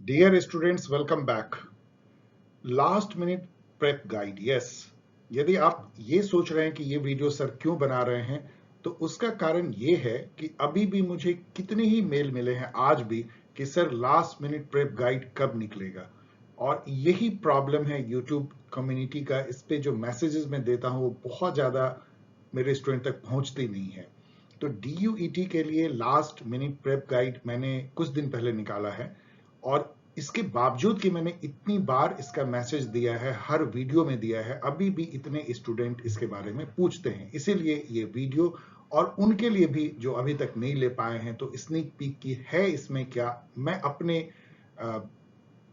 Dear students, welcome back. Last minute prep guide. Yes, यदि आप ये सोच रहे हैं कि ये वीडियो सर क्यों बना रहे हैं, तो उसका कारण ये है कि अभी भी मुझे कितने ही मेल मिले हैं आज भी कि sir last minute prep guide कब निकलेगा। और यही प्रॉब्लम है यूट्यूब कम्युनिटी का। इस पे जो मैसेजेस मैं देता हूं वो बहुत ज्यादा मेरे स्टूडेंट तक पहुंचती नहीं है। तो DUET के लिए लास्ट मिनट प्रेप गाइड मैंने कुछ दिन पहले निकाला है, और इसके बावजूद कि मैंने इतनी बार इसका मैसेज दिया है, हर वीडियो में दिया है, अभी भी इतने स्टूडेंट इसके बारे में पूछते हैं। इसीलिए ये वीडियो, और उनके लिए भी जो अभी तक नहीं ले पाए हैं, तो स्नीक पीक की है इसमें क्या, मैं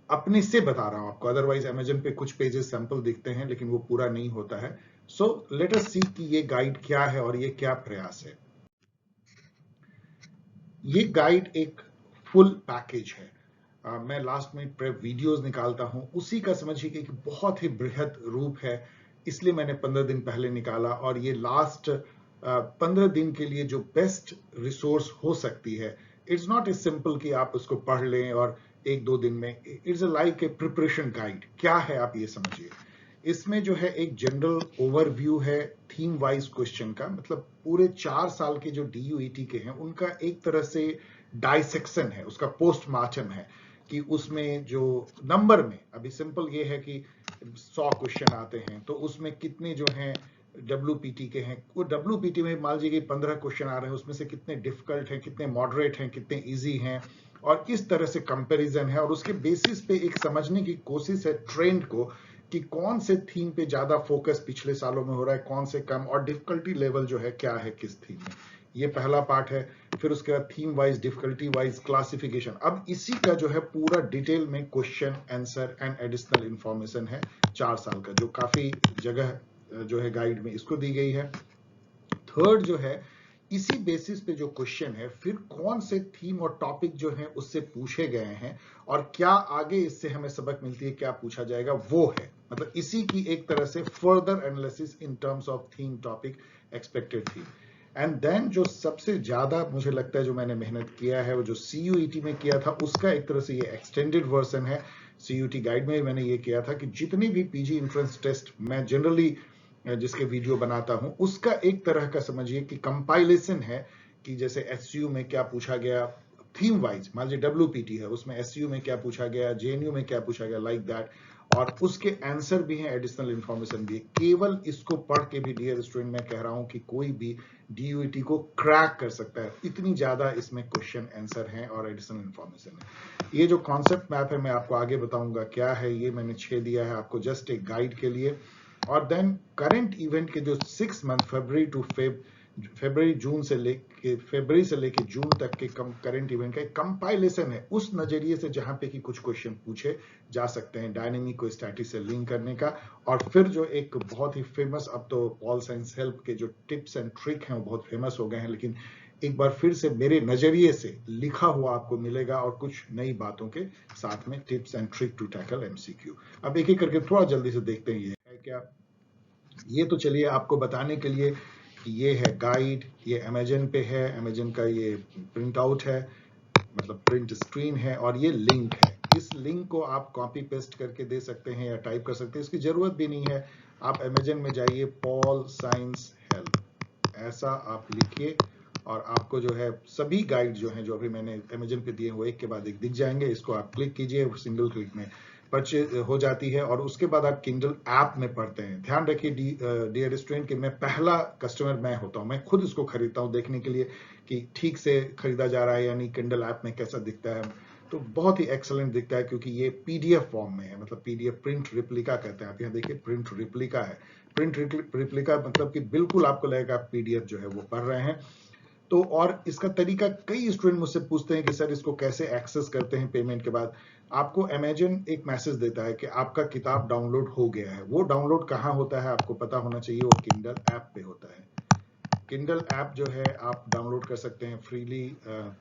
अपने से बता रहा हूं आपको। अदरवाइज अमेजन पे कुछ पेजेस सैंपल दिखते हैं लेकिन वो पूरा नहीं होता है। सो लेट अस सी कि ये गाइड क्या है और ये क्या प्रयास है। ये गाइड एक फुल पैकेज है। मैं लास्ट में प्रेप वीडियोस निकालता हूं, उसी का समझिए कि एक बहुत ही बृहद रूप है। इसलिए मैंने 15 दिन पहले निकाला, और ये लास्ट 15 दिन के लिए जो बेस्ट रिसोर्स हो सकती है। इट्स नॉट ए सिंपल कि आप उसको पढ़ लें और एक दो दिन में। It's like a preparation guide. क्या है आप ये समझिए। इसमें जो है एक जनरल ओवरव्यू है थीम वाइज क्वेश्चन का, मतलब पूरे 4 साल के जो DUET के हैं उनका एक तरह से डाइसेक्शन है, उसका पोस्टमार्टम है कि उसमें जो नंबर में, अभी सिंपल ये है कि 100 क्वेश्चन आते हैं तो उसमें कितने जो हैं WPT के हैं। वो WPT में मान लीजिए कि 15 क्वेश्चन आ रहे हैं, उसमें से कितने डिफिकल्ट हैं, कितने मॉडरेट हैं, कितने इजी हैं, और इस तरह से कंपैरिजन है। और उसके बेसिस पे एक समझने की कोशिश है ट्रेंड को कि कौन से थीम पे ज्यादा फोकस पिछले सालों में हो रहा है, कौन से कम, और डिफिकल्टी लेवल जो है क्या है किस थीम में। ये पहला पार्ट है। फिर उसके बाद theme wise, difficulty wise classification. अब इसी का जो है पूरा डिटेल में question answer and additional information है 4 साल का, जो काफी जगह जो है गाइड में इसको दी गई है। थर्ड जो है, इसी बेसिस पे जो क्वेश्चन है, फिर कौन से थीम और टॉपिक जो है उससे पूछे गए हैं, और क्या आगे इससे हमें सबक मिलती है, क्या पूछा जाएगा, वो है। मतलब इसी की एक तरह से further analysis in terms of theme, topic, expected theme. And then जो सबसे ज्यादा मुझे लगता है जो मैंने मेहनत किया है, वो जो CUET में किया था, उसका एक तरह से ये एक्सटेंडेड वर्जन है। CUET गाइड में मैंने ये किया था कि जितने भी PG एंट्रेंस टेस्ट मैं जनरली जिसके वीडियो बनाता हूं, उसका एक तरह का समझिए कि कंपाइलेशन है कि जैसे SU में क्या पूछा गया थीम वाइज, मान लीजिए WPT है, उसमें SU में क्या पूछा गया, JNU में क्या पूछा गया, लाइक दैट। और उसके आंसर भी हैं, एडिशनल इंफॉर्मेशन भी है। केवल इसको पढ़ के भी डियर स्टूडेंट मैं कह रहा हूं कि कोई भी DUET को क्रैक कर सकता है, इतनी ज्यादा इसमें क्वेश्चन आंसर हैं और एडिशनल इंफॉर्मेशन है। ये जो कॉन्सेप्ट मैप है मैं आपको आगे बताऊंगा क्या है, ये मैंने 6 दिया है आपको जस्ट एक गाइड के लिए। और देन करंट इवेंट के जो 6 मंथ, फरवरी से लेके जून तक के करंट इवेंट का एक कंपाइलेशन है, उस नजरिए से जहां पे कि कुछ क्वेश्चन पूछे जा सकते हैं डायनेमिक को स्टैटिक से लिंक करने का। और फिर जो एक बहुत ही फेमस, अब तो पॉल साइंस हेल्प के जो टिप्स एंड ट्रिक हैं वो बहुत फेमस हो गए हैं, लेकिन एक बार फिर से मेरे नजरिए से लिखा हुआ आपको मिलेगा, और कुछ नई बातों के साथ में tips and trick to tackle MCQ। अब एक एक करके थोड़ा जल्दी से देखते हैं ये है क्या। ये तो चलिए आपको बताने के लिए कि ये है गाइड, ये अमेजन पे है, अमेजन का ये प्रिंट आउट है, मतलब प्रिंट स्क्रीन है, और ये लिंक है। इस लिंक को आप कॉपी पेस्ट करके दे सकते हैं या टाइप कर सकते हैं, इसकी जरूरत भी नहीं है। आप अमेजन में जाइए, पॉल साइंस हेल्प, ऐसा आप लिखिए, और आपको जो है सभी गाइड जो हैं जो अभी मैंने अमेजन पे दिए वो एक के बाद एक दिख जाएंगे। इसको आप क्लिक कीजिए, सिंगल क्लिक में परचेज हो जाती है, और उसके बाद आप किंडल ऐप में पढ़ते हैं। ध्यान रखिए डियर स्टूडेंट कि मैं पहला कस्टमर मैं होता हूं, मैं खुद इसको खरीदता हूं देखने के लिए कि ठीक से खरीदा जा रहा है, यानी किंडल ऐप में कैसा दिखता है। तो बहुत ही एक्सलेंट दिखता है, क्योंकि ये PDF फॉर्म में है, मतलब PDF प्रिंट रिप्लिका कहते हैं। आप यहाँ देखिए प्रिंट रिप्लिका है। प्रिंट रिप्लिका मतलब कि बिल्कुल आपको लगेगा आप PDF जो है वो पढ़ रहे हैं। तो और इसका तरीका, कई स्टूडेंट मुझसे पूछते हैं कि सर इसको कैसे एक्सेस करते हैं पेमेंट के बाद। आपको अमेजन एक मैसेज देता है कि आपका किताब डाउनलोड हो गया है। वो डाउनलोड कहाँ होता है आपको पता होना चाहिए, वो किंडल ऐप पे होता है। किंडल ऐप जो है आप डाउनलोड कर सकते हैं फ्रीली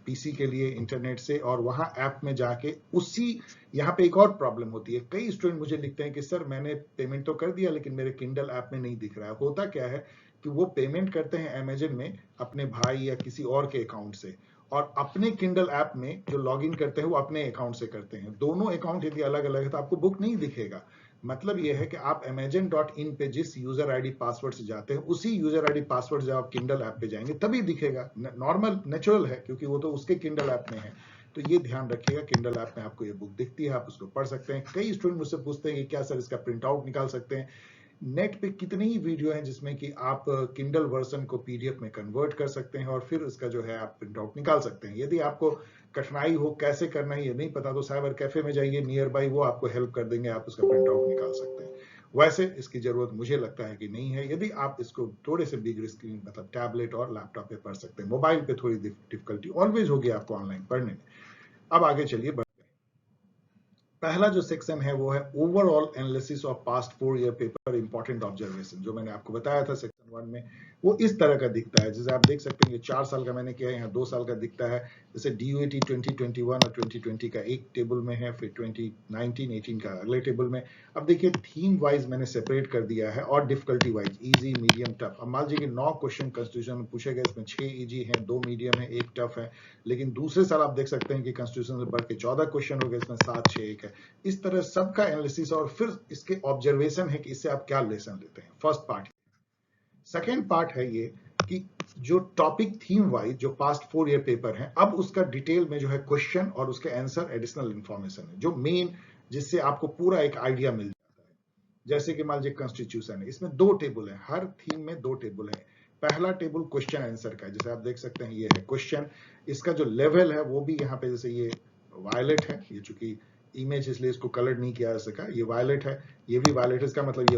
PC के लिए इंटरनेट से, और वहां ऐप में जाके उसी, यहाँ पे एक और प्रॉब्लम होती है, कई स्टूडेंट मुझे लिखते हैं कि सर मैंने पेमेंट तो कर दिया लेकिन मेरे किंडल ऐप में नहीं दिख रहा है। होता क्या है कि वो पेमेंट करते हैं अमेजन में अपने भाई या किसी और के अकाउंट से, और अपने किंडल ऐप में जो लॉगिन करते हैं वो अपने अकाउंट से करते हैं। दोनों अकाउंट यदि अलग अलग है तो आपको बुक नहीं दिखेगा। मतलब ये है कि आप amazon.in पे जिस यूजर आईडी पासवर्ड से जाते हैं उसी यूजर आईडी पासवर्ड जब आप किंडल ऐप पे जाएंगे तभी दिखेगा। नॉर्मल नेचुरल है क्योंकि वो तो उसके किंडल ऐप में है। तो ये ध्यान रखिएगा, किंडल ऐप में आपको ये बुक दिखती है, आप उसको पढ़ सकते हैं। कई स्टूडेंट मुझसे पूछते हैं कि क्या सर इसका प्रिंट आउट निकाल सकते हैं। नेट पे कितनी ही वीडियो हैं जिसमें कि आप किंडल वर्जन को पीडीएफ में कन्वर्ट कर सकते हैं और फिर उसका जो है आप प्रिंट आउट निकाल सकते हैं। यदि आपको कठिनाई हो कैसे करना है ये नहीं पता तो साइबर कैफे में जाइए नियर बाई, वो आपको हेल्प कर देंगे, आप उसका प्रिंट आउट निकाल सकते हैं। वैसे इसकी जरूरत मुझे लगता है कि नहीं है, यदि आप इसको थोड़े से बिग स्क्रीन मतलब टैबलेट और लैपटॉप पे पढ़ सकते हैं। मोबाइल पे थोड़ी डिफिकल्टी ऑलवेज होगी आपको ऑनलाइन पढ़ने में। अब आगे चलिए बढ़ते हैं। पहला जो सेक्शन है वो है overall analysis of past 4 year paper important observation. जो मैंने आपको बताया था सेक्शन 1 में वो इस तरह का दिखता है। जैसे आप देख सकते हैं ये 4 साल का मैंने किया है, यहाँ 2 साल का दिखता है। जैसे DUET 2021 और 2020 का एक टेबल में है, फिर 2019-18 का अगले टेबल में। अब देखिए थीम वाइज मैंने सेपरेट कर दिया है और difficulty wise, easy medium tough. अब मान लीजिए 9 क्वेश्चन कॉन्स्टिट्यूशन में पूछे गए, इसमें 6 इजी हैं, 2 मीडियम है, 1 टफ है। लेकिन दूसरे साल आप देख सकते हैं कि कॉन्स्टिट्यूशन से बढ़ के 14 क्वेश्चन हो गए, इसमें 7, 6, 1 है। इस तरह सबका एनालिसिस और फिर इसके ऑब्जर्वेशन है कि इससे आप क्या लेसन लेते हैं। First part. सेकेंड पार्ट है ये कि जो टॉपिक थीम वाइज जो पास्ट 4 ईयर पेपर है, अब उसका डिटेल में जो है क्वेश्चन और उसके आंसर एडिशनल इंफॉर्मेशन है जो मेन, जिससे आपको पूरा एक आइडिया मिल जाता है। जैसे कि मान लीजिए कॉन्स्टिट्यूशन है, इसमें 2 टेबल है, हर थीम में 2 टेबल है। पहला टेबल क्वेश्चन आंसर का है, जैसे आप देख सकते हैं ये है क्वेश्चन। इसका जो लेवल है वो भी यहाँ पे, जैसे ये वायलेट है, ये चूंकि इमेज इसलिए इसको कलर नहीं किया जा सका, ये वायलेट है, ये भी वायलेट है, इसका मतलब ये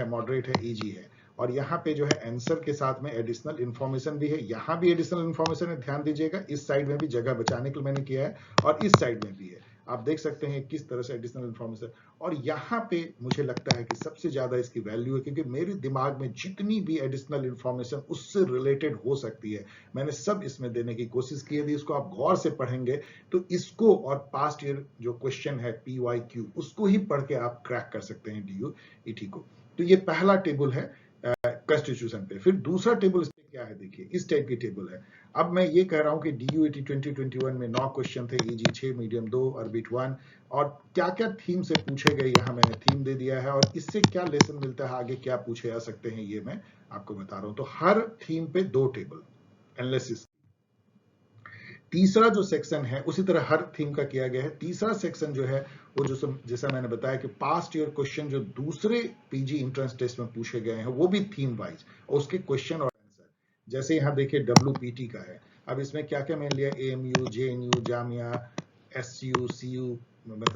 मॉडरेट है, इजी है। और यहाँ पे जो है आंसर के साथ में एडिशनल इंफॉर्मेशन भी है, यहाँ भी एडिशनल इंफॉर्मेशन है, ध्यान दीजिएगा। इस साइड में भी जगह बचाने के लिए मैंने किया है और इस साइड में भी है। आप देख सकते हैं किस तरह से एडिशनल इंफॉर्मेशन। और यहाँ पे मुझे लगता है कि सबसे ज्यादा इसकी वैल्यू है क्योंकि मेरे दिमाग में जितनी भी एडिशनल इंफॉर्मेशन उससे रिलेटेड हो सकती है मैंने सब इसमें देने की कोशिश की है। इसको आप गौर से पढ़ेंगे तो इसको और पास्ट ईयर जो क्वेश्चन है PYQ उसको ही पढ़ के आप क्रैक कर सकते हैं DUET को। तो ये पहला टेबल है कॉन्स्टिट्यूशन पे। फिर दूसरा टेबल इस पे क्या है, देखिए इस टाइप की टेबल है। अब मैं ये कह रहा हूं कि DUET 2021 में 9 क्वेश्चन थे, इजी 6, मीडियम 2, ऑर्बिट 1। और क्या क्या थीम से पूछे गए यहाँ मैंने थीम दे दिया है और इससे क्या लेसन मिलता है, आगे क्या पूछे जा सकते हैं, ये मैं आपको बता रहा हूं। तो हर थीम पे 2 टेबल एनालिसिस। तीसरा जो सेक्शन है उसी तरह हर थीम का किया गया है। तीसरा सेक्शन जो है वो जो जैसा मैंने बताया कि पास्ट ईयर क्वेश्चन जो दूसरे PG एंट्रेंस टेस्ट में पूछे गए हैं वो भी थीम वाइज, और उसके क्वेश्चन और आंसर। जैसे यहाँ देखिए WPT का है। अब इसमें क्या क्या मैंने लिया, AMU, JNU, Jamia, SU, CU,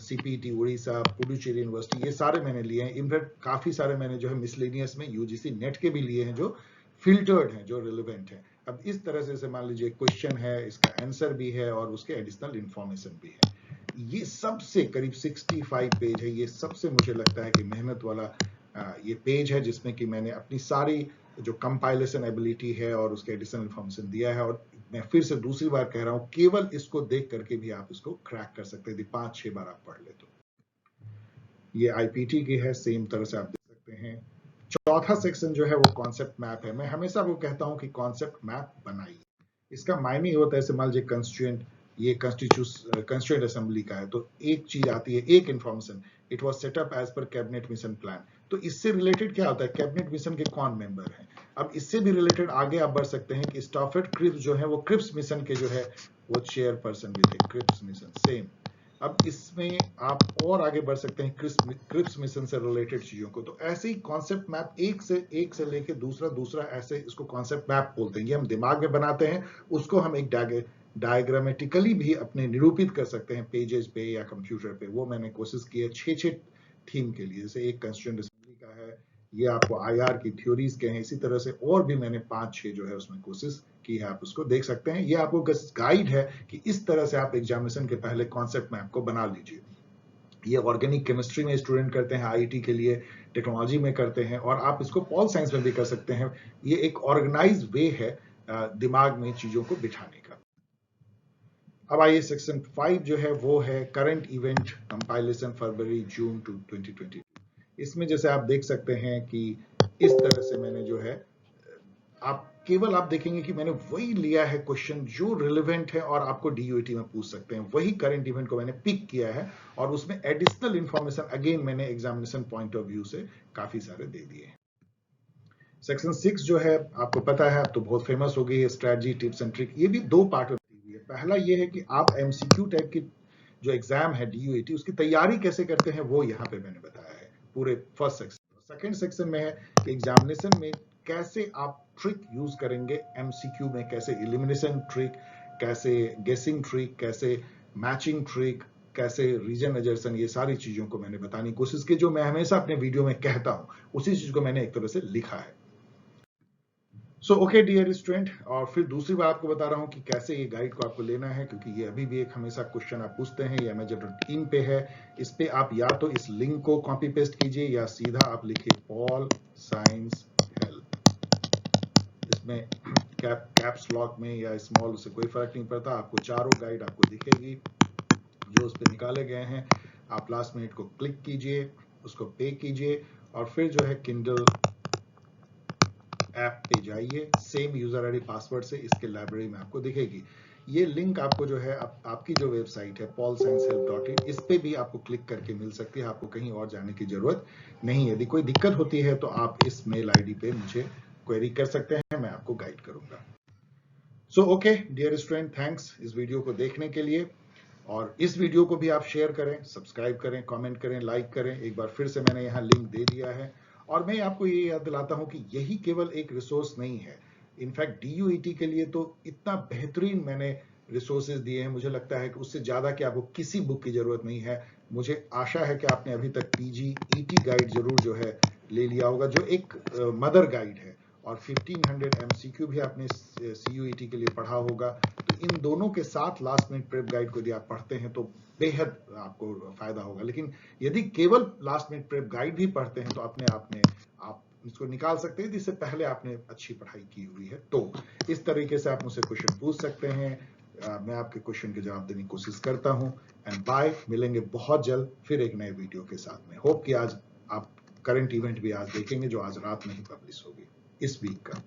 CPT, Orissa, Puducherry university, ये सारे मैंने लिए हैं। इनफैक्ट काफी सारे मैंने जो है मिसलेनियस में UGC नेट के भी लिए हैं जो फिल्टर्ड हैं, जो रिलेवेंट है। अब इस तरह से मान लीजिए क्वेश्चन है, इसका आंसर भी है और उसके एडिशनल इंफॉर्मेशन भी है। ये सबसे करीब 65 पेज है। ये सबसे मुझे लगता है कि मेहनत वाला ये पेज है जिसमें कि मैंने अपनी सारी जो कंपाइलेशन एबिलिटी है और उसके एडिशनल इंफॉर्मेशन दिया है। और मैं फिर से दूसरी बार कह रहा हूं, केवल इसको देख करके भी आप इसको क्रैक कर सकते हैं यदि 5-6 बार आप पढ़ ले तो। ये IPT की है, सेम तरह से आप देख सकते हैं। चौथा सेक्शन जो है वो कॉन्सेप्ट मैप है। मैं हमेशा वो कहता हूं कि कॉन्सेप्ट मैप बनाइए। इसका मायने ये होता है, मान लीजिए कंस्टिट्यूएंट, ये कंस्टिट्यूएंट असेंबली का है, तो एक चीज आती है, एक information, it was set up as पर कैबिनेट मिशन प्लान। तो इससे रिलेटेड क्या होता है, कैबिनेट मिशन के कौन मेंबर हैं। अब इससे भी रिलेटेड आगे आप बढ़ सकते हैं कि स्टॉफर्ड क्रिप्स जो है वो क्रिप्स मिशन के जो है वो चेयरपर्सन भी थे, क्रिप्स मिशन सेम। अब इसमें आप और आगे बढ़ सकते हैं क्रिप्स मिशन से रिलेटेड चीजों को। तो ऐसे ही कॉन्सेप्ट मैप एक से लेके दूसरा, ऐसे इसको कॉन्सेप्ट मैप बोलते हैं। ये हम दिमाग में बनाते हैं, उसको हम एक डायग्रामेटिकली भी अपने निरूपित कर सकते हैं पेजेस पे या कंप्यूटर पे। वो मैंने कोशिश की है 6 थीम के लिए। जैसे एक कंस्टिट्यूएंट असेंबली का है, ये आपको IR की थ्योरीज के हैं, इसी तरह से और भी मैंने 5-6 जो है उसमें कोशिश की है, आप उसको देख सकते हैं। ये आपको गाइड है कि इस तरह से आप एग्जामिनेशन के पहले कॉन्सेप्ट मैप को बना लीजिए। ये ऑर्गेनिक केमिस्ट्री में स्टूडेंट करते हैं, IIT के लिए, टेक्नोलॉजी में करते हैं, और आप इसको पॉल साइंस में भी कर सकते हैं। ये एक ऑर्गेनाइज वे है दिमाग में चीजों को बिठाने का। अब आइए सेक्शन 5 जो है वो है करंट इवेंट कंपाइलेशन फरवरी जून 2022। इसमें जैसे आप देख सकते हैं कि इस तरह से मैंने जो है, आप केवल आप देखेंगे कि मैंने वही लिया है क्वेश्चन जो रिलेवेंट है और आपको डीयूईटी में पूछ सकते हैं, वही करंट इवेंट को मैंने पिक किया है और उसमें एडिशनल इंफॉर्मेशन अगेन मैंने एग्जामिनेशन पॉइंट ऑफ व्यू से काफी सारे दे दिए हैं। सेक्शन 6 जो है आपको पता है, अब तो बहुत फेमस हो गई है, स्ट्रेटजी टिप्स एंड ट्रिक। ये भी 2 पार्ट में दी हुई है। पहला ये है कि आप एमसीक्यू टाइप की जो एग्जाम है डीयूईटी, उसकी तैयारी कैसे करते हैं, वो यहाँ पे मैंने बताया है पूरे फर्स्ट सेक्शन। सेकंड सेक्शन में है कि एग्जामिनेशन में कैसे आप ट्रिक यूज करेंगे एमसीक्यू में, कैसे एलिमिनेशन ट्रिक, कैसे गेसिंग ट्रिक, कैसे मैचिंग ट्रिक, कैसे रीजन एजर्सन, ये सारी चीजों को मैंने बताने की कोशिश की, जो मैं हमेशा अपने वीडियो में कहता हूं, उसी चीज को मैंने एक तरह से लिखा है। सो ओके डियर स्टूडेंट, और फिर दूसरी बात आपको बता रहा हूं कि कैसे ये गाइड को आपको लेना है, क्योंकि ये अभी भी एक हमेशा क्वेश्चन आप पूछते हैं। ये Amazon.in पे है। इस पे आप या तो इस लिंक को कॉपी पेस्ट कीजिए या सीधा आप लिखिए पॉल साइंस हेल्प। इसमें कैप्स लॉक में या स्मॉल, उससे कोई फर्क नहीं पड़ता। आपको चारों गाइड आपको दिखेगी जो उस पे निकाले गए हैं। आप लास्ट मिनट को क्लिक कीजिए, उसको पे कीजिए और फिर जो है किंडल ऐप पे जाइए, सेम यूजर आईडी पासवर्ड से इसके लाइब्रेरी में आपको दिखेगी। ये लिंक आपको जो है आपकी जो वेबसाइट है paulsciencehelp.in, इस पे भी आपको क्लिक करके मिल सकती है। आपको कहीं और जाने की जरूरत नहीं है। यदि कोई दिक्कत होती है तो आप इस मेल आईडी पे मुझे क्वेरी कर सकते हैं, मैं आपको गाइड करूंगा। So okay dear student, thanks इस वीडियो को देखने के लिए। और इस वीडियो को भी आप शेयर करें, सब्सक्राइब करें, कमेंट करें, लाइक करें। एक बार फिर से मैंने यहाँ लिंक दे दिया है। और मैं आपको ये याद दिलाता हूं कि यही केवल एक रिसोर्स नहीं है। इनफैक्ट डीयूईटी के लिए तो इतना बेहतरीन मैंने रिसोर्सेज दिए हैं, मुझे लगता है कि उससे ज्यादा कि आपको किसी बुक की जरूरत नहीं है। मुझे आशा है कि आपने अभी तक पीजीईटी गाइड जरूर जो है ले लिया होगा, जो एक मदर गाइड है, और 1500 एमसीक्यू भी आपने सीयूईटी के लिए पढ़ा होगा। तो इन दोनों के साथ लास्ट मिनट प्रेप गाइड को यदि आप पढ़ते हैं तो बेहद आपको फायदा होगा। लेकिन यदि केवल लास्ट मिनट प्रेप गाइड भी पढ़ते हैं तो अपने आप में आप इसको निकाल सकते हैं जिससे पहले आपने अच्छी पढ़ाई की हुई है। तो इस तरीके से आप मुझसे क्वेश्चन पूछ सकते हैं। मैं आपके क्वेश्चन के जवाब देने की कोशिश करता हूं। एंड बाय, मिलेंगे बहुत जल्द फिर एक नए वीडियो के साथ में। होप कि आज आप करंट इवेंट भी आज देखेंगे जो आज रात में ही पब्लिश होगी इस वीक का।